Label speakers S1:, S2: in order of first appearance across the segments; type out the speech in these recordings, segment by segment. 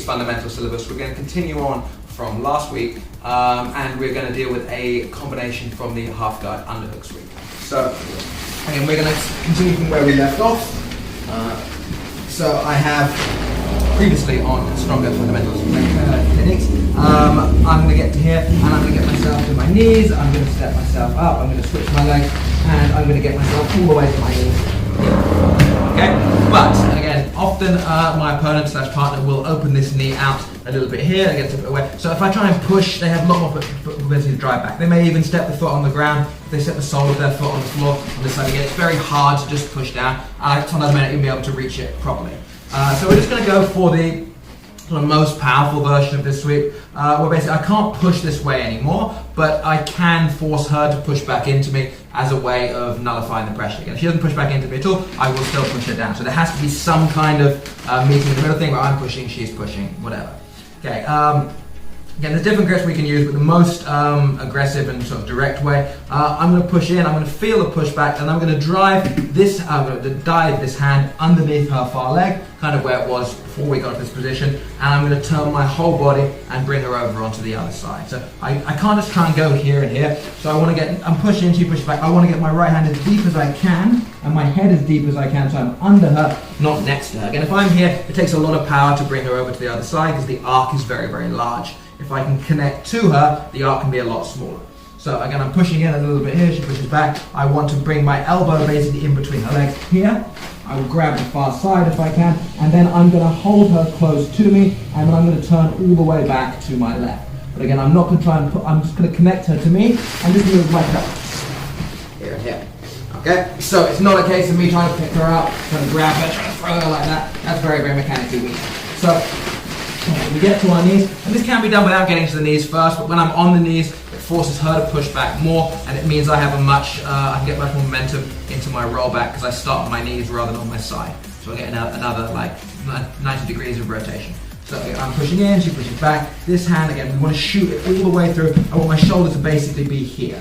S1: week's fundamental syllabus. We're going to continue on from last week, and we're going to deal with a combination from the half guard underhook sweep. So, again, we're going to continue from where we left off. So I have previously on stronger fundamentals techniques. I'm going to get to here, and I'm going to get myself to my knees. I'm going to step myself up. I'm going to switch my legs, and I'm going to get myself all the way to my knees. Okay, but again, often my opponent / partner will open this knee out a little bit here, they get a bit away. So if I try and push, they have a lot more ability to drive back. They may even step the foot on the ground. If they set the sole of their foot on the floor on this side again, it's very hard to just push down. Sometimes I may not even be able to reach it properly. So we're just going to go for the most powerful version of this sweep, where basically I can't push this way anymore, but I can force her to push back into me as a way of nullifying the pressure. Again, if she doesn't push back into me at all, I will still push her down. So there has to be some kind of meeting in the middle thing where I'm pushing, she's pushing, whatever. Okay. Again, there's different grips we can use, but the most aggressive and sort of direct way, I'm going to push in, I'm going to feel the pushback, and I'm going to drive this, dive this hand underneath her far leg, kind of where it was before we got to this position, and I'm going to turn my whole body and bring her over onto the other side. So I can't just try and go here and here, so I want to get, I'm pushing in, she pushes back, I want to get my right hand as deep as I can, and my head as deep as I can, so I'm under her, not next to her. Again, if I'm here, it takes a lot of power to bring her over to the other side, because the arc is very, very large. If I can connect to her, the arc can be a lot smaller. So again, I'm pushing in a little bit here, she pushes back. I want to bring my elbow basically in between her legs here. I will grab the far side if I can, and then I'm going to hold her close to me, and then I'm going to turn all the way back to my left. But again, I'm not going to try and I'm just going to connect her to me, and just move my cup here and here. Okay, so it's not a case of me trying to pick her up, trying to grab her, trying to throw her like that. That's very, very mechanically weak. So we get to our knees, and this can be done without getting to the knees first, but when I'm on the knees, it forces her to push back more, and it means I have I can get much more momentum into my rollback because I start on my knees rather than on my side. So I get another like 90 degrees of rotation. So I'm pushing in, she pushes back. This hand, again, we want to shoot it all the way through. I want my shoulder to basically be here.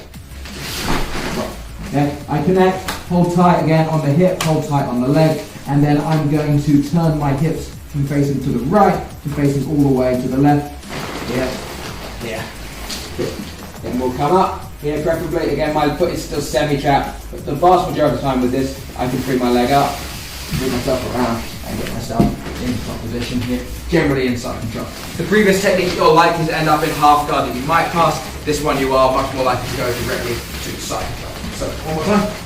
S1: Okay, I connect, hold tight again on the hip, hold tight on the leg, and then I'm going to turn my hips from facing to the right to facing all the way to the left. Here. Then we'll come up here preferably. Again, my foot is still semi-trapped, but the vast majority of the time with this, I can free my leg up, move myself around, and get myself into top position here, generally inside control. The previous technique, you're likely to end up in half guard that you might pass. This one you are much more likely to go directly to the side control. So, one more time.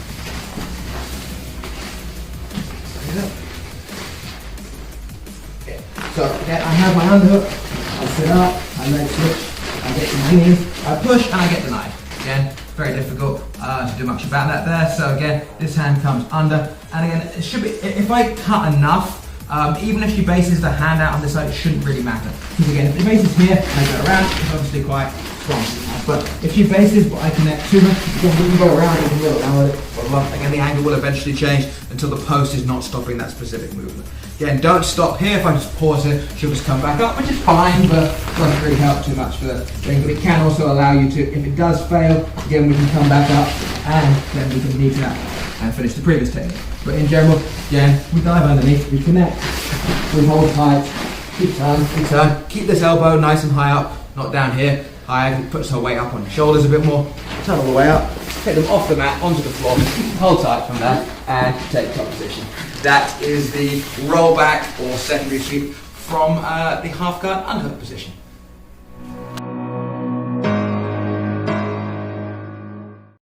S1: So again, I have my underhook, I sit up, I leg switch, I get to my knees, I push and I get denied. Again, very difficult to do much about that there. So again, this hand comes under, and again, it should be, if I cut enough, even if she bases the hand out on this side, it shouldn't really matter. Because again, if she bases here and I go around, it's obviously quite strong. But if she bases what I connect to her, again, we can go around, we can go around with it. Again, the angle will eventually change until the post is not stopping that specific movement. Again, don't stop here. If I just pause it, she'll just come back up, which is fine, but doesn't really help too much for the thing. But it can also allow you to, if it does fail, again, we can come back up and then we can knee tap and finish the previous technique. But in general, again, we dive underneath, we connect, we hold tight, keep turn, keep this elbow nice and high up, not down here. High, puts her weight up on your shoulders a bit more, turn all the way up, take them off the mat, onto the floor, hold tight from there, and take top position. That is the rollback or secondary sweep from the half guard underhook position.